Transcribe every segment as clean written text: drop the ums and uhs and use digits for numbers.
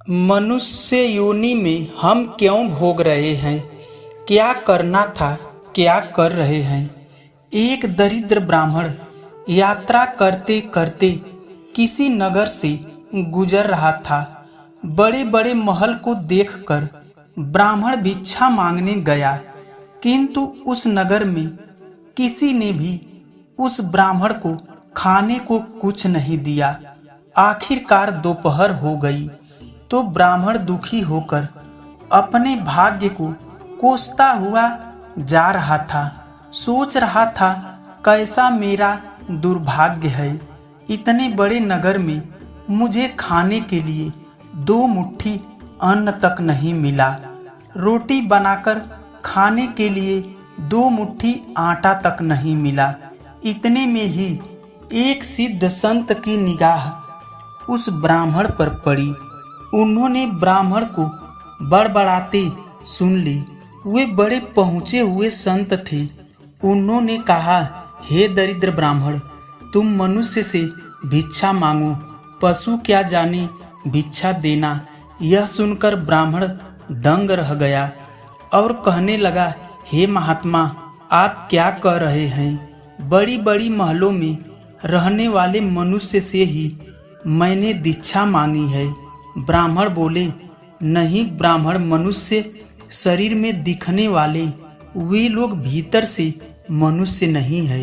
मनुष्य योनि में हम क्यों भोग रहे हैं? क्या करना था, क्या कर रहे हैं? एक दरिद्र ब्राह्मण यात्रा करते करते किसी नगर से गुजर रहा था। बड़े बड़े महल को देखकर ब्राह्मण भिक्षा मांगने गया, किंतु उस नगर में किसी ने भी उस ब्राह्मण को खाने को कुछ नहीं दिया। आखिरकार दोपहर हो गई तो ब्राह्मण दुखी होकर अपने भाग्य को कोसता हुआ जा रहा था। सोच रहा था, कैसा मेरा दुर्भाग्य है, इतने बड़े नगर में मुझे खाने के लिए 2 मुट्ठी अन्न तक नहीं मिला। रोटी बनाकर खाने के लिए 2 मुट्ठी आटा तक नहीं मिला। इतने में ही एक सिद्ध संत की निगाह उस ब्राह्मण पर पड़ी। उन्होंने ब्राह्मण को बड़बड़ाते सुन ली। वे बड़े पहुँचे हुए संत थे। उन्होंने कहा, हे दरिद्र ब्राह्मण, तुम मनुष्य से भिक्षा मांगो, पशु क्या जाने भिक्षा देना। यह सुनकर ब्राह्मण दंग रह गया और कहने लगा, हे महात्मा, आप क्या कह रहे हैं? बड़ी बड़ी महलों में रहने वाले मनुष्य से ही मैंने दीक्षा मांगी है। ब्राह्मण बोले, नहीं ब्राह्मण, मनुष्य शरीर में दिखने वाले वे लोग भीतर से मनुष्य नहीं है।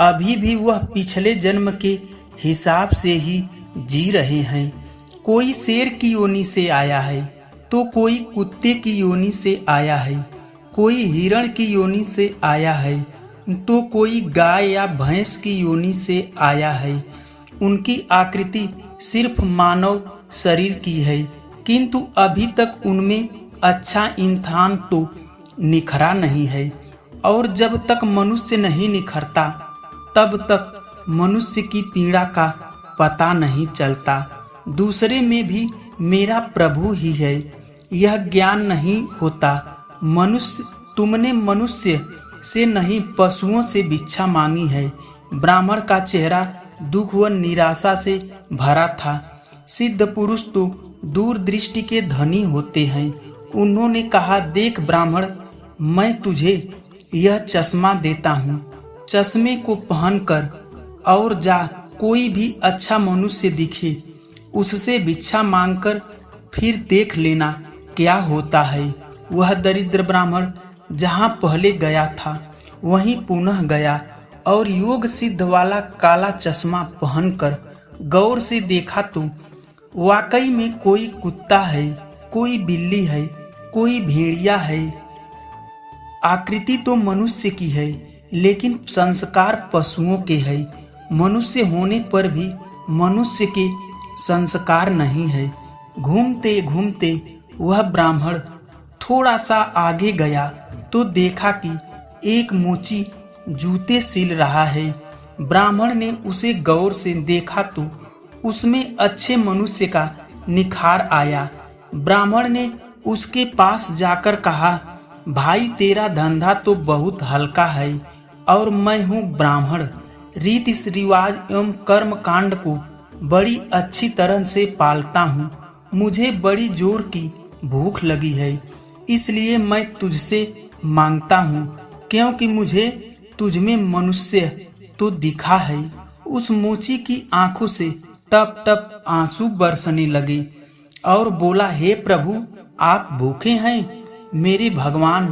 अभी भी वह पिछले जन्म के हिसाब से ही जी रहे हैं। कोई शेर की योनि से आया है तो कोई कुत्ते की योनि से आया है, कोई हिरण की योनि से आया है तो कोई गाय या भैंस की योनि से आया है। उनकी आकृति सिर्फ मानव शरीर की है, किंतु अभी तक उनमें अच्छा इंसान तो निखरा नहीं है। और जब तक मनुष्य नहीं निखरता तब तक मनुष्य की पीड़ा का पता नहीं चलता। दूसरे में भी मेरा प्रभु ही है, यह ज्ञान नहीं होता। तुमने मनुष्य से नहीं पशुओं से भिक्षा मांगी है। ब्राह्मण का चेहरा दुख व निराशा से भरा था। सिद्ध पुरुष तो दूरदृष्टि के धनी होते हैं। उन्होंने कहा, देख ब्राह्मण, मैं तुझे यह चश्मा देता हूँ। चश्मे को पहनकर और जा, कोई भी अच्छा मनुष्य दिखे उससे भिक्षा मांगकर फिर देख लेना क्या होता है। वह दरिद्र ब्राह्मण जहाँ पहले गया था वहीं पुनः गया और योग सिद्ध वाला काला चश्मा पहनकर गौर से देखा तो वाकई में कोई कुत्ता है, कोई बिल्ली है, कोई भेड़िया है। आकृति तो मनुष्य की है, लेकिन संस्कार पशुओं के है। मनुष्य होने पर भी मनुष्य के संस्कार नहीं है। घूमते घूमते वह ब्राह्मण थोड़ा सा आगे गया तो देखा कि एक मोची जूते सिल रहा है। ब्राह्मण ने उसे गौर से देखा तो उसमें अच्छे मनुष्य का निखार आया। ब्राह्मण ने उसके पास जाकर कहा, भाई तेरा धंधा तो बहुत हल्का है और मैं हूँ ब्राह्मण। रीति रिवाज एवं कर्म कांड को बड़ी अच्छी तरह से पालता हूँ। मुझे बड़ी जोर की भूख लगी है, इसलिए मैं तुझसे मांगता हूँ, क्योंकि मुझे तुझमें मनुष्य तो दिखा है। उस मोची की आंखों से टप टप आंसू बरसने लगे और बोला, हे प्रभु, आप भूखे हैं? मेरे भगवान,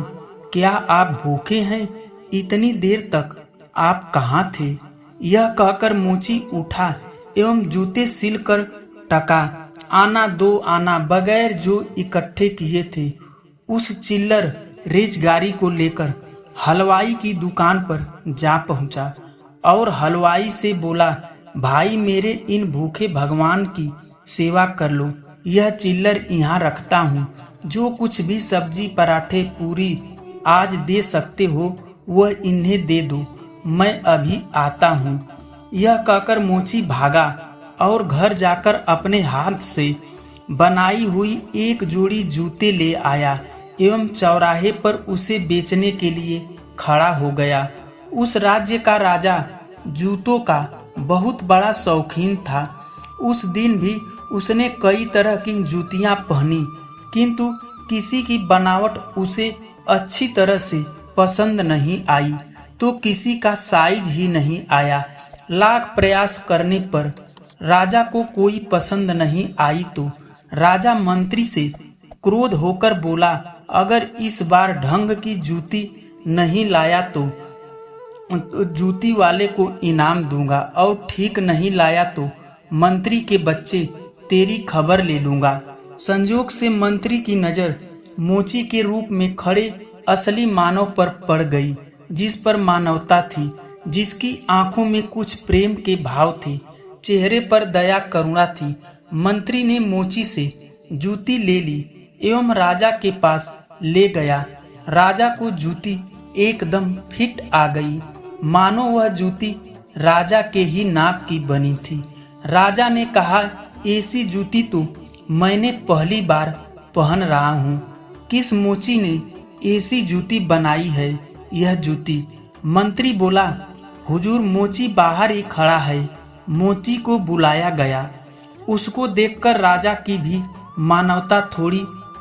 क्या आप भूखे हैं? इतनी देर तक आप कहाँ थे? यह कहकर मोची उठा एवं जूते सिलकर टका। आना दो आना बगैर जो इकट्ठे किए थे उस चिल्लर रेजगारी को लेकर हलवाई की दुकान पर जा पहुंचा और हलवाई से बोला, भाई मेरे इन भूखे भगवान की सेवा कर लो। यह चिल्लर यहाँ रखता हूँ, जो कुछ भी सब्जी पराठे पूरी आज दे सकते हो वह इन्हें दे दो, मैं अभी आता हूँ। यह कहकर मोची भागा और घर जाकर अपने हाथ से बनाई हुई एक जोड़ी जूते ले आया एवं चौराहे पर उसे बेचने के लिए खड़ा हो गया। उस राज्य का राजा जूतों का बहुत बड़ा शौकीन था। उस दिन भी उसने कई तरह की जूतियां पहनी, किंतु किसी की बनावट उसे अच्छी तरह से पसंद नहीं आई, तो किसी का साइज ही नहीं आया। लाख प्रयास करने पर राजा को कोई पसंद नहीं आई तो राजा मंत्री से क्रोध होकर बोला, अगर इस बार ढंग की जूती नहीं लाया तो जूती वाले को इनाम दूंगा, और ठीक नहीं लाया तो मंत्री के बच्चे तेरी खबर ले लूंगा। संजोग से मंत्री की नजर मोची के रूप में खड़े असली मानव पर पड़ गई, जिस पर मानवता थी, जिसकी आंखों में कुछ प्रेम के भाव थे, चेहरे पर दया करुणा थी। मंत्री ने मोची से जूती ले ली एवं राजा के पास ले गया। राजा को जूती एकदम फिट आ गई, मानो वह जूती राजा के ही नाप की बनी थी। राजा ने कहा, ऐसी जूती तो मैंने पहली बार पहन रहा हूँ। किस मोची ने ऐसी जूती बनाई है यह जूती? मंत्री बोला, हुजूर मोची बाहर ही खड़ा है। मोची को बुलाया गया। उसको देखकर राजा की भी मानवता थोड़ी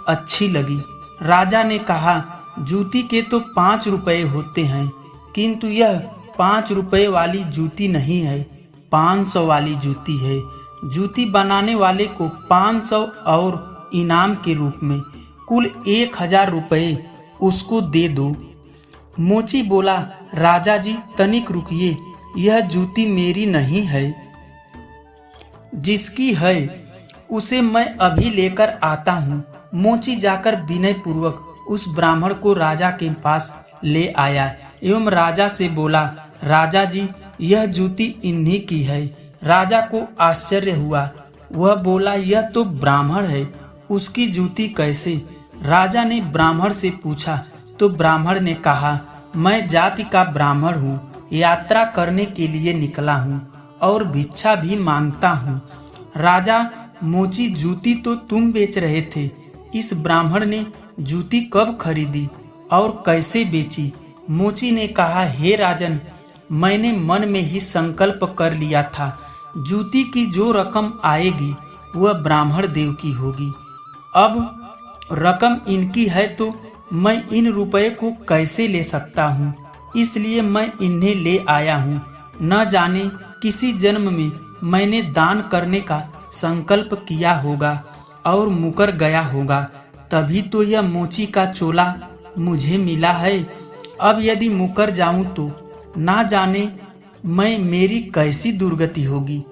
अच्छी लगी। राजा ने कहा, जूती के तो 5 रुपए होते हैं, किंतु यह 5 रुपए वाली जूती नहीं है, 500 वाली जूती है। जूती बनाने वाले को 500 और इनाम के रूप में कुल 1000 रुपए उसको दे दो। मोची बोला, राजा जी तनिक रुकिए, यह जूती मेरी नहीं है, जिसकी है उसे मैं अभी लेकर आता हूँ। मोची जाकर विनय पूर्वक उस ब्राह्मण को राजा के पास ले आया एवं राजा से बोला, राजा जी यह जूती इन्हीं की है। राजा को आश्चर्य हुआ। वह बोला, यह तो ब्राह्मण है, उसकी जूती कैसे? राजा ने ब्राह्मण से पूछा तो ब्राह्मण ने कहा, मैं जाति का ब्राह्मण हूँ, यात्रा करने के लिए निकला हूँ और भिक्षा भी मांगता हूँ। राजा, मोची जूती तो तुम बेच रहे थे, इस ब्राह्मण ने जूती कब खरीदी और कैसे बेची? मोची ने कहा, हे राजन, मैंने मन में ही संकल्प कर लिया था, जूती की जो रकम आएगी वह ब्राह्मण देव की होगी। अब रकम इनकी है तो मैं इन रुपए को कैसे ले सकता हूँ, इसलिए मैं इन्हें ले आया हूँ। न जाने किसी जन्म में मैंने दान करने का संकल्प किया होगा और मुकर गया होगा, तभी तो यह मोची का चोला मुझे मिला है। अब यदि मुकर जाऊं तो ना जाने मैं मेरी कैसी दुर्गति होगी।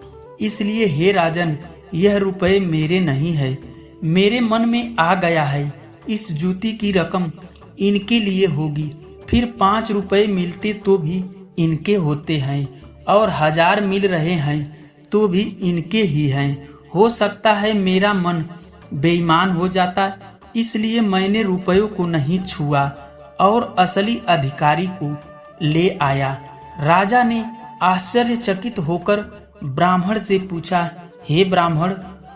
इसलिए हे राजन, यह रुपए मेरे नहीं है, मेरे मन में आ गया है, इस जूती की रकम इनके लिए होगी। फिर 5 रुपए मिलते तो भी इनके होते हैं, और 1000 मिल रहे हैं तो भी इनके ही हैं। हो सकता है मेरा मन बेईमान हो जाता, इसलिए मैंने रुपयों को नहीं छुआ और असली अधिकारी को ले आया। राजा ने आश्चर्यचकित होकर ब्राह्मण से पूछा, हे ब्राह्मण,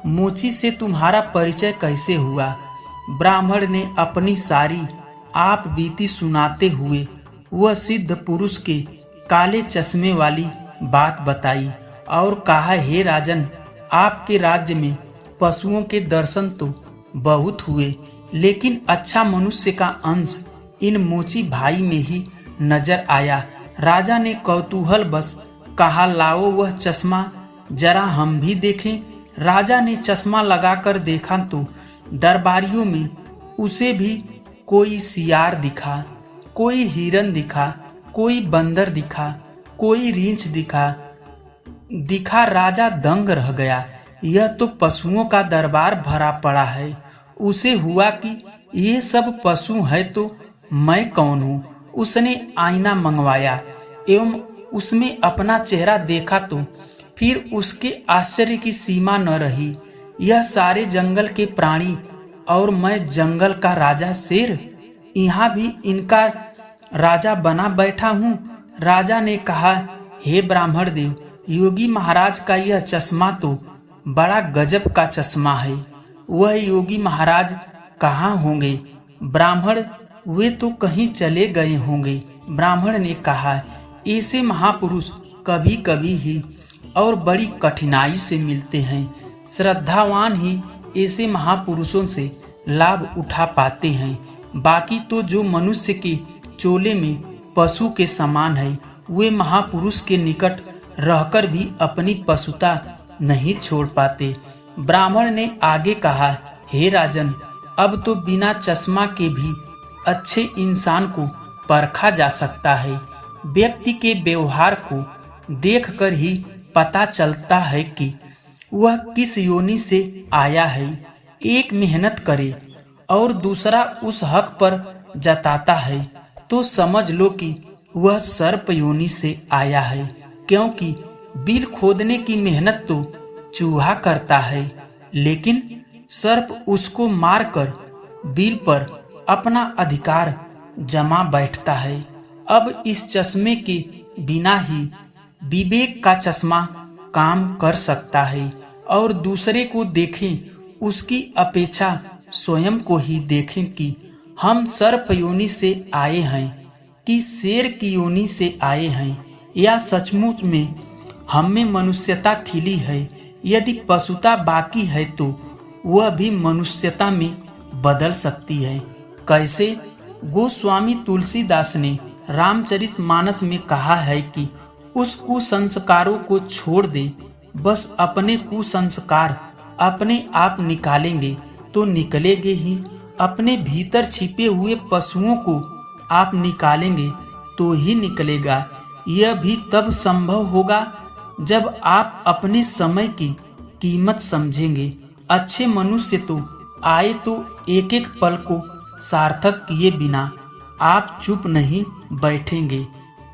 मोची से तुम्हारा परिचय कैसे हुआ? ब्राह्मण ने अपनी सारी आप बीती सुनाते हुए वह सिद्ध पुरुष के काले चश्मे वाली बात बताई और कहा, हे राजन, आपके राज्य में पशुओं के दर्शन तो बहुत हुए, लेकिन अच्छा मनुष्य का अंश इन मोची भाई में ही नजर आया। राजा ने कौतूहल बस कहा, लाओ वह चश्मा जरा हम भी देखें। राजा ने चश्मा लगाकर देखा तो दरबारियों में उसे भी कोई सियार दिखा, कोई हिरन दिखा, कोई बंदर दिखा, कोई रींछ दिखा। राजा दंग रह गया, यह तो पशुओं का दरबार भरा पड़ा है। उसे हुआ कि ये सब पशु है तो मैं कौन हूँ। उसने आईना मंगवाया एवं उसमें अपना चेहरा देखा तो फिर उसके आश्चर्य की सीमा न रही। यह सारे जंगल के प्राणी और मैं जंगल का राजा शेर, यहाँ भी इनका राजा बना बैठा हूँ। राजा ने कहा, हे ब्राह्मण देव, योगी महाराज का यह चश्मा तो बड़ा गजब का चश्मा है। वह योगी महाराज कहाँ होंगे? ब्राह्मण, वे तो कहीं चले गए होंगे। ब्राह्मण ने कहा, ऐसे महापुरुष कभी कभी ही और बड़ी कठिनाई से मिलते हैं। श्रद्धावान ही ऐसे महापुरुषों से लाभ उठा पाते हैं। बाकी तो जो मनुष्य के चोले में पशु के समान है, वे महापुरुष के निकट रहकर भी अपनी पशुता नहीं छोड़ पाते। ब्राह्मण ने आगे कहा, हे राजन, अब तो बिना चश्मा के भी अच्छे इंसान को परखा जा सकता है। व्यक्ति के व्यवहार को देखकर ही पता चलता है कि वह किस योनि से आया है। एक मेहनत करे और दूसरा उस हक पर जताता है तो समझ लो कि वह सर्प योनि से आया है, क्योंकि बिल खोदने की मेहनत तो चूहा करता है, लेकिन सर्प उसको मारकर बिल पर अपना अधिकार जमा बैठता है। अब इस चश्मे के बिना ही विवेक का चश्मा काम कर सकता है और दूसरे को देखें उसकी अपेक्षा स्वयं को ही देखें कि हम सर्प योनि से आए हैं कि शेर की योनि से आए हैं, या सचमुच में हम में मनुष्यता खिली है। यदि पशुता बाकी है तो वह भी मनुष्यता में बदल सकती है। कैसे? गोस्वामी तुलसीदास ने रामचरितमानस में कहा है कि उस कुसंस्कारों को छोड़ दे, बस अपने कुसंस्कार अपने आप निकालेंगे तो निकलेंगे ही। अपने भीतर छिपे हुए पशुओं को आप निकालेंगे तो ही निकलेगा। यह भी तब संभव होगा जब आप अपने समय की कीमत समझेंगे। अच्छे मनुष्य तो आए तो एक एक पल को सार्थक किए बिना आप चुप नहीं बैठेंगे।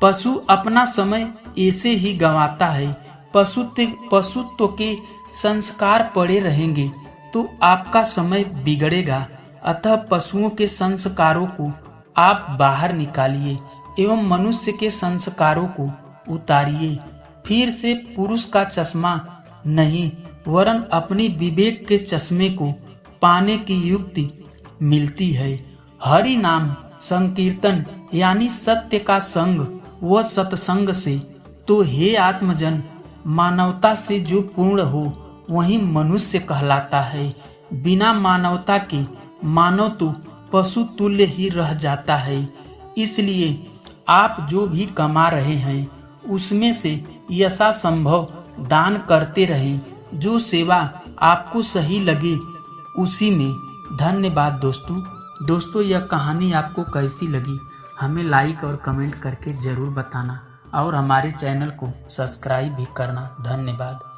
पशु अपना समय ऐसे ही गंवाता है। पशुत्व के संस्कार पड़े रहेंगे तो आपका समय बिगड़ेगा। अतः पशुओं के संस्कारों को आप बाहर निकालिए एवं मनुष्य के संस्कारों को उतारिए। फिर से पुरुष का चश्मा नहीं वरन अपने विवेक के चश्मे को पाने की युक्ति मिलती है। हरि नाम संकीर्तन यानी सत्य का संग व सत्संग से। तो हे आत्मजन, मानवता से जो पूर्ण हो वही मनुष्य कहलाता है। बिना मानवता के मानव तो पशु तुल्य ही रह जाता है। इसलिए आप जो भी कमा रहे हैं उसमें से यथासंभव दान करते रहें। जो सेवा आपको सही लगे उसी में। धन्यवाद दोस्तों, यह कहानी आपको कैसी लगी हमें लाइक और कमेंट करके जरूर बताना और हमारे चैनल को सब्सक्राइब भी करना। धन्यवाद।